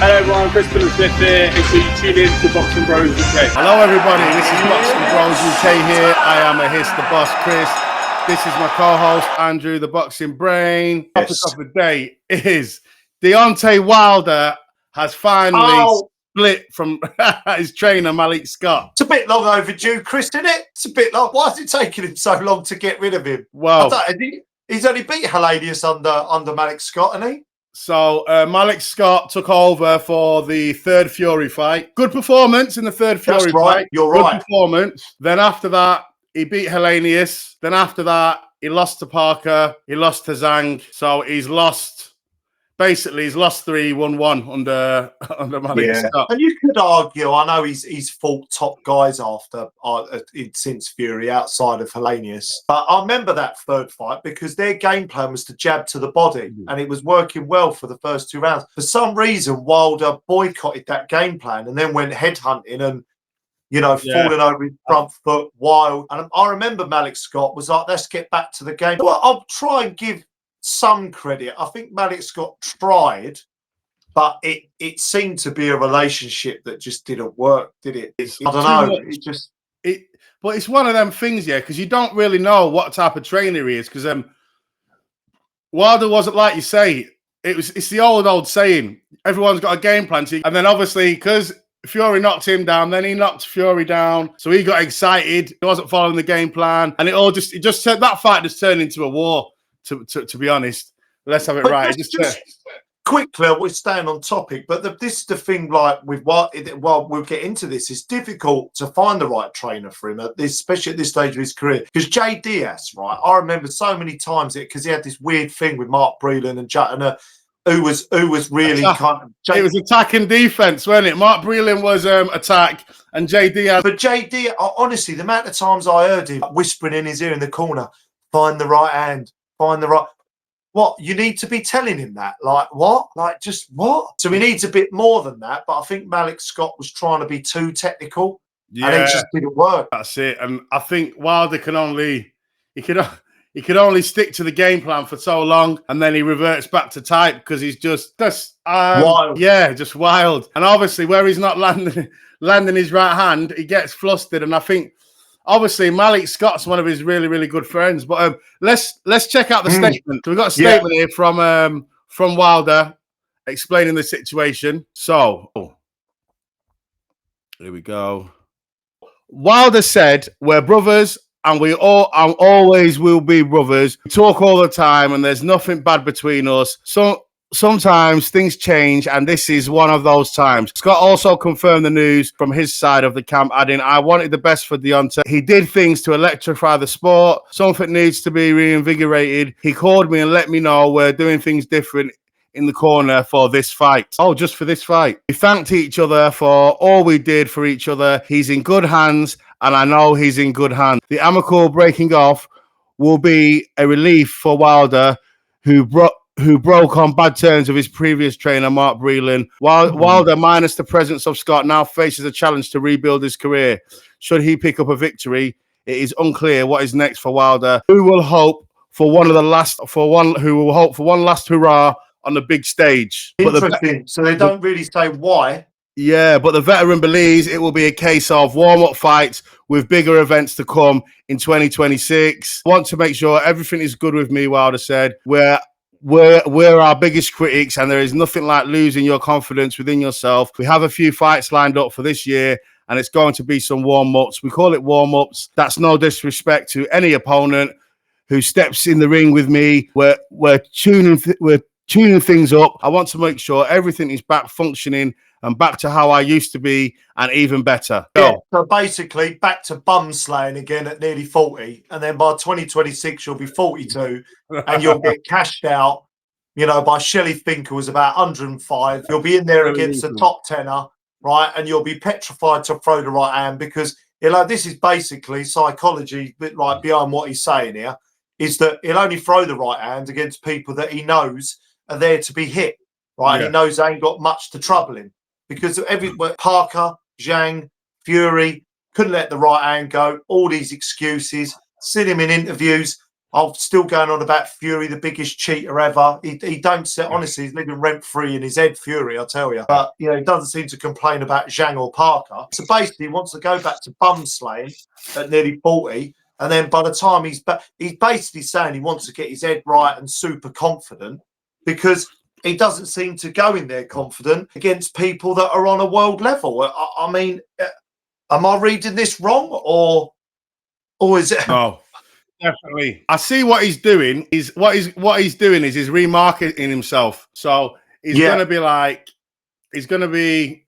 Hello everyone, Chris Smith here, and so you tune in to Boxing Bros UK. Hello everybody, this is Boxing Bros UK here. I am a Hiss the Boss, Chris. This is my co-host, Andrew, the Boxing Brain. Yes. Topic of the day is Deontay Wilder has finally split from his trainer, Malik Scott. It's a bit long overdue, Chris, isn't it? It's a bit long. Why is it taking him so long to get rid of him? Well, he's only beat Hellenius under Malik Scott, hasn't he? So Malik Scott took over for the third Fury fight. Good performance in the third Fury fight. You're Good right. Performance. Then after that, he beat Hellenius. Then after that, he lost to Parker. He lost to Zhang. So he's lost. Basically, he's lost 3, won 1 under Malik Scott. And you could argue, I know he's fought top guys after since Fury outside of Hellenius. But I remember that third fight because their game plan was to jab to the body, and it was working well for the first 2 rounds. For some reason, Wilder boycotted that game plan and then went headhunting and falling over his front foot wild. And I remember Malik Scott was like, let's get back to the game. Well, I'll try and give some credit. I think Malik Scott tried, but it seemed to be a relationship that just didn't work, did it? I don't know. But it's one of them things, because you don't really know what type of trainer he is. Because Wilder wasn't like you say. It's the old saying. Everyone's got a game plan, and then obviously because Fury knocked him down, then he knocked Fury down, so he got excited. He wasn't following the game plan, and that fight just turned into a war. To be honest, let's have it right. Quickly, we're staying on topic, but this is the thing. Like while we'll get into this, it's difficult to find the right trainer for him, especially at this stage of his career. Because Jay Diaz, right? I remember so many times because he had this weird thing with Mark Breland and who was really it was attack and defense, wasn't it? Mark Breland was attack, and Jay Diaz. But Jay Diaz, honestly, the amount of times I heard him whispering in his ear in the corner, "Find the right hand." Find the right. What? You need to be telling him that. Like what? Like just what? So he needs a bit more than that. But I think Malik Scott was trying to be too technical. And it just didn't work. That's it. And I think Wilder could only stick to the game plan for so long, and then he reverts back to type because he's just wild. Yeah, just wild. And obviously where he's not landing his right hand, he gets flustered. And I think obviously Malik Scott's one of his really, really good friends. But let's check out the statement. So we've got a statement here from Wilder explaining the situation. So here we go. Wilder said, "We're brothers and we always will be brothers. We talk all the time and there's nothing bad between us. So sometimes things change, and this is one of those times." Scott also confirmed the news from his side of the camp, adding, "I wanted the best for Deontay. He did things to electrify the sport. Something needs to be reinvigorated. He called me and let me know we're doing things different in the corner for this fight." Oh, just for this fight. We thanked each other for all we did for each other. He's in good hands, and I know he's in good hands. The amicable breaking off will be a relief for Wilder, who broke on bad terms with his previous trainer, Mark Breland. Wilder, minus the presence of Scott, now faces a challenge to rebuild his career. Should he pick up a victory, it is unclear what is next for Wilder, who will hope for one last hurrah on the big stage. Interesting. So they don't really say why. Yeah, but the veteran believes it will be a case of warm-up fights with bigger events to come in 2026. I want to make sure everything is good with me, Wilder said. We're our biggest critics, and there is nothing like losing your confidence within yourself. We have a few fights lined up for this year, and it's going to be some warm-ups. We call it warm-ups. That's no disrespect to any opponent who steps in the ring with me. We're tuning things up. I want to make sure everything is back functioning and back to how I used to be, and even better. So basically, back to bum slaying again at nearly 40, and then by 2026 you'll be 42, and you'll get cashed out, by Shelley Finkel, who's about 105. You'll be in there against the top tenner, right? And you'll be petrified to throw the right hand because this is basically psychology, bit like behind what he's saying here, is that he'll only throw the right hand against people that he knows are there to be hit, right? And he knows they ain't got much to trouble him. Because Parker, Zhang, Fury couldn't let the right hand go. All these excuses, seen him in interviews. I'm still going on about Fury, the biggest cheater ever. He don't say, honestly, he's living rent free in his head, Fury, I tell you. But, you know, he doesn't seem to complain about Zhang or Parker. So basically, he wants to go back to bum slaying at nearly 40. And then by the time he's basically saying he wants to get his head right and super confident because he doesn't seem to go in there confident against people that are on a world level. I mean, am I reading this wrong or is it? No. Definitely. I see what he's doing. What he's doing is he's remarketing himself. So he's gonna be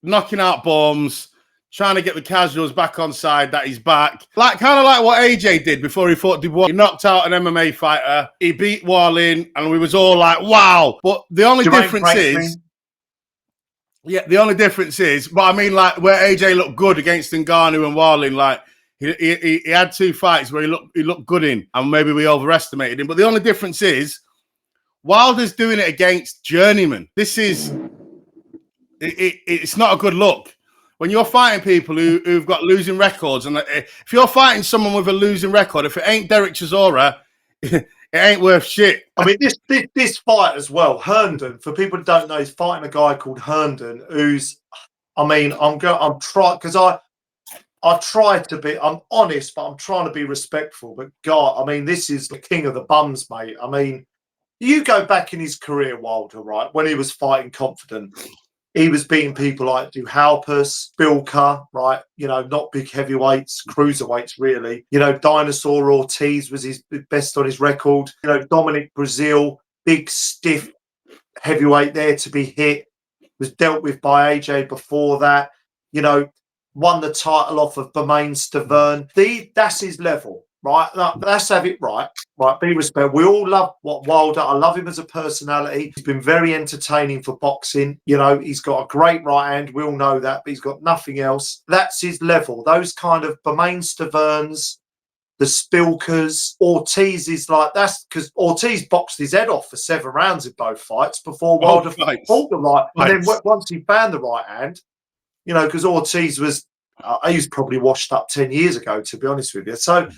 knocking out bombs, trying to get the casuals back on side that he's back. Like kind of like what AJ did before he fought Dubois. He knocked out an MMA fighter, he beat Warlin, and we was all like, wow. But the only difference is the only difference is, but I mean like where AJ looked good against Ngannou and Warlin, like He had 2 fights where he looked good in, and maybe we overestimated him. But the only difference is Wilder's doing it against journeyman. This is it's not a good look when you're fighting people who've got losing records. And if you're fighting someone with a losing record, if it ain't Derek Chisora, it ain't worth shit. I mean, this fight as well, Herndon. For people who don't know, he's fighting a guy called Herndon, who's, I mean, I'm trying because I try to be, I'm honest, but I'm trying to be respectful. But God, I mean, this is the king of the bums, mate. I mean, you go back in his career, Wilder, right? When he was fighting confident, he was beating people like Duhalpus, Bilka, right? You know, not big heavyweights, cruiserweights, really. You know, Dinosaur Ortiz was his best on his record. You know, Dominic Brazil, big, stiff heavyweight there to be hit, was dealt with by AJ before that. You know, won the title off of Bermain Stavern. That's his level, right? Let's have it right. Right, be respectful. We all love Wilder. I love him as a personality. He's been very entertaining for boxing. You know, he's got a great right hand. We all know that, but he's got nothing else. That's his level. Those kind of Bermain Staverns, the Spilkers, Ortiz is like, that's because Ortiz boxed his head off for 7 rounds in both fights before Wilder fought the right. And then once he found the right hand, you know, because Ortiz was, he was probably washed up 10 years ago, to be honest with you. So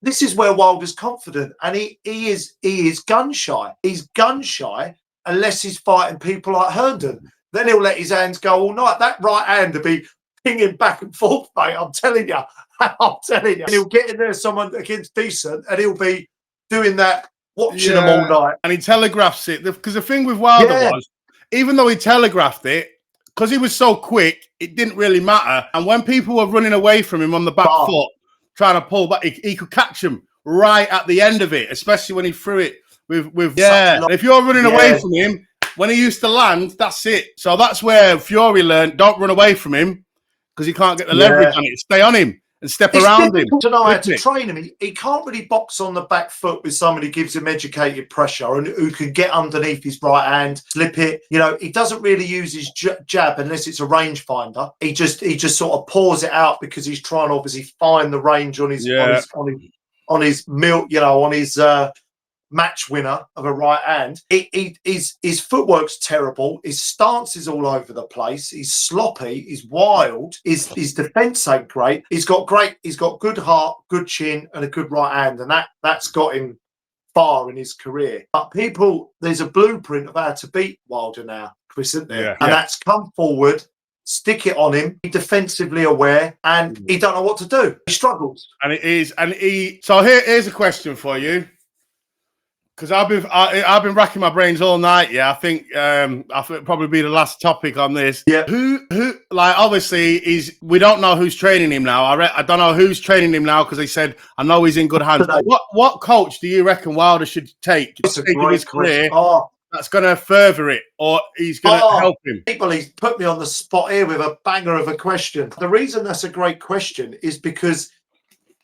this is where Wilder's confident, and he is gun shy. He's gun shy unless he's fighting people like Herndon. Then he'll let his hands go all night. That right hand to be pinging back and forth, mate. I'm telling you. I'm telling you. And he'll get in there someone against decent, and he'll be doing that, watching them all night. And he telegraphs it because the thing with Wilder was, even though he telegraphed it, because he was so quick, it didn't really matter. And when people were running away from him on the back foot, trying to pull back, he could catch them right at the end of it, especially when he threw it with if you're running away from him, when he used to land, that's it. So that's where Fury learned, don't run away from him because he can't get the leverage on it. Stay on him and step around him. To know how to train him. He can't really box on the back foot with somebody who gives him educated pressure and who can get underneath his right hand, slip it. You know, he doesn't really use his jab unless it's a rangefinder. He just sort of pours it out because he's trying to obviously find the range on his on his match winner of a right hand. His footwork's terrible. His stance is all over the place. He's sloppy. He's wild. His defense ain't great. He's got good heart, good chin, and a good right hand, and that's got him far in his career. But there's a blueprint of how to beat Wilder now, Chris, isn't there? And that's come forward, stick it on him, be defensively aware, and he don't know what to do. He struggles. So here's a question for you. Because I've been racking my brains all night. Yeah, I think it'll probably be the last topic on this. Yeah. Who like obviously we don't know who's training him now. I don't know who's training him now because they said I know he's in good hands. What coach do you reckon Wilder should take to take his career that's going to further it, or he's going to help him? He's put me on the spot here with a banger of a question. The reason that's a great question is because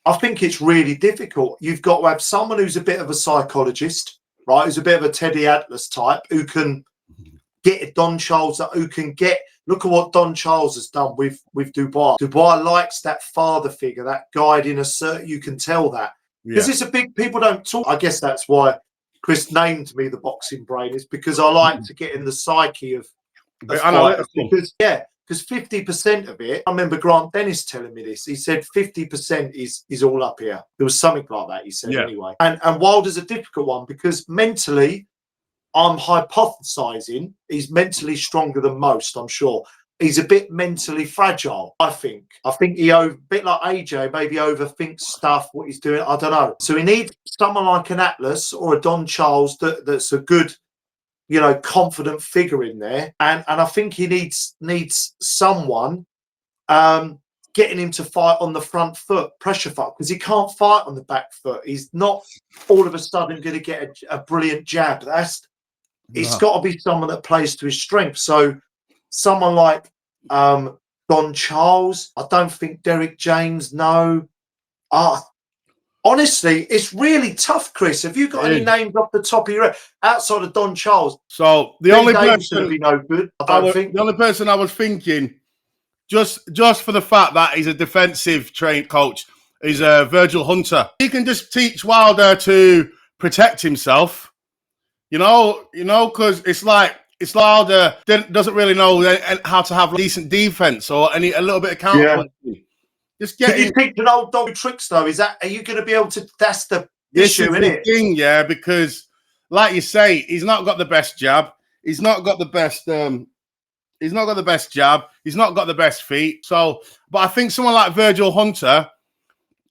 I think it's really difficult. You've got to have someone who's a bit of a psychologist, right? Who's a bit of a Teddy Atlas type, who can get a Don Charles, look at what Don Charles has done with Dubois. Dubois likes that father figure, that guide in a certain, you can tell that. Because it's a big, people don't talk. I guess that's why Chris named me the boxing brain, is because I like to get in the psyche of fighters. Because because 50% of it, I remember Grant Dennis telling me this. He said 50% is all up here. There was something like that, he said, anyway. And Wilder's a difficult one because mentally, I'm hypothesizing he's mentally stronger than most, I'm sure. He's a bit mentally fragile, I think. I think he, a bit like AJ, maybe overthinks stuff, what he's doing. I don't know. So he needs someone like an Atlas or a Don Charles that's a good, you know, confident figure in there. And I think he needs someone getting him to fight on the front foot, pressure fight, because he can't fight on the back foot. He's not all of a sudden going to get a brilliant jab. It's got to be someone that plays to his strength. So someone like Don Charles, I don't think Derek James, no. Honestly, it's really tough, Chris. Have you got any names off the top of your head outside of Don Charles? So the only person be no good, I don't think. The only person I was thinking, just for the fact that he's a defensive trained coach, is Virgil Hunter. He can just teach Wilder to protect himself. You know, because it's like Wilder doesn't really know how to have decent defense or a little bit of counter. Yeah. Just get. Can you teach an old dog tricks though? Are you going to be able to? That's the issue, isn't it? Thing, yeah, because like you say, he's not got the best jab. He's not got the best. He's not got the best jab. He's not got the best feet. So, but I think someone like Virgil Hunter,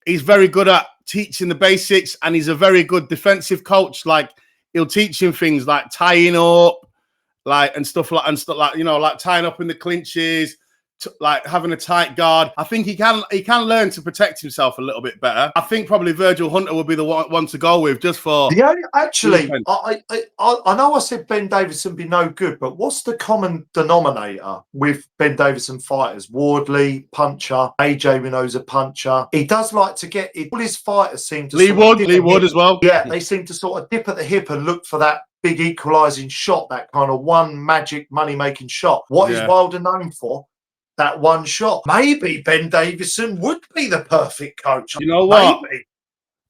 he's very good at teaching the basics, and he's a very good defensive coach. Like he'll teach him things like tying up, and stuff like you know, like tying up in the clinches. Like having a tight guard. I think he can learn to protect himself a little bit better. I think probably Virgil Hunter would be the one to go with just for actually I know I said Ben Davison be no good, but what's the common denominator with Ben Davison fighters? Wardley, puncher, AJ we know's a puncher. He does like to get it. All his fighters seem to Lee Wood as well. Yeah, they seem to sort of dip at the hip and look for that big equalizing shot, that kind of one magic money-making shot. What is Wilder known for? That one shot. Maybe Ben Davison would be the perfect coach. You know what? Maybe.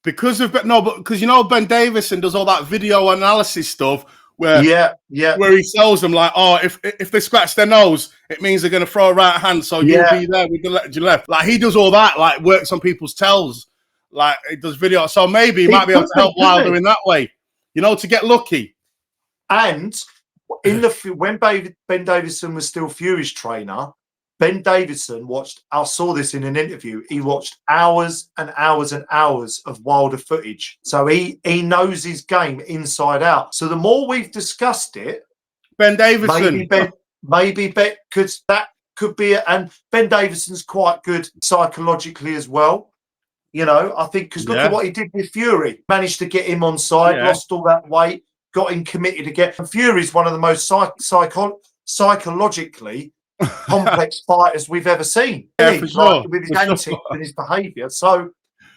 Because you know Ben Davison does all that video analysis stuff where where he tells them like, oh, if they scratch their nose, it means they're going to throw a right hand, so you'll be there with the left. Like he does all that, like works on people's tells, like he does video. So maybe he might be able to help Wilder in that way, you know, to get lucky. And when Ben Davison was still Fury's trainer, Ben Davison I saw this in an interview, he watched hours and hours and hours of Wilder footage. So he knows his game inside out. So the more we've discussed it, Ben Davison, maybe that could be it. And Ben Davison's quite good psychologically as well. You know, I think because look at what he did with Fury. Managed to get him on side, lost all that weight, got him committed again. And Fury's one of the most psychologically complex fighters we've ever seen. Yeah, for sure. With his antics and his behaviour. So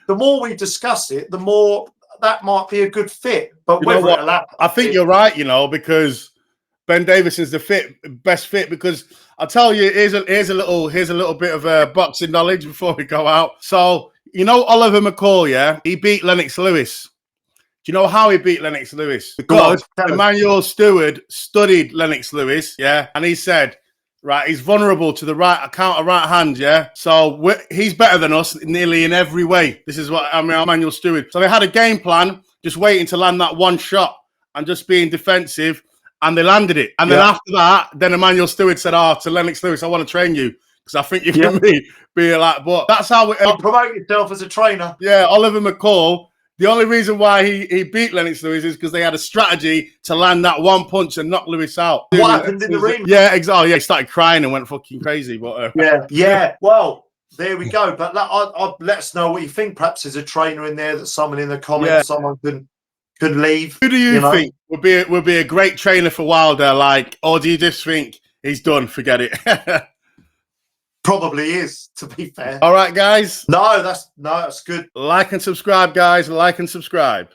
the more we discuss it, the more that might be a good fit. But whether it'll happen, I think you're right, you know, because Ben Davison's the best fit. Because I'll tell you, here's a little bit of boxing knowledge before we go out. So you know Oliver McCall, yeah, he beat Lennox Lewis. Do you know how he beat Lennox Lewis? Because Emmanuel Stewart studied Lennox Lewis, yeah, and he said, right, he's vulnerable to the counter right hand, yeah? So he's better than us nearly in every way. This is what Emmanuel Stewart. So they had a game plan, just waiting to land that one shot and just being defensive, and they landed it. And then after that, then Emmanuel Stewart said, to Lennox Lewis, I want to train you because I think you can be like, but that's how we promote yourself as a trainer. Yeah, Oliver McCall. The only reason why he beat Lennox Lewis is because they had a strategy to land that one punch and knock Lewis out. What happened in the ring? Yeah, exactly. Yeah, he started crying and went fucking crazy. But Well, there we go. But let us know what you think. Perhaps there's a trainer in there that someone in the comments, someone could leave. Who do you think would be a great trainer for Wilder? Like, or do you just think he's done? Forget it. Probably is, to be fair. All right, guys. No, that's good. Like and subscribe, guys. Like and subscribe.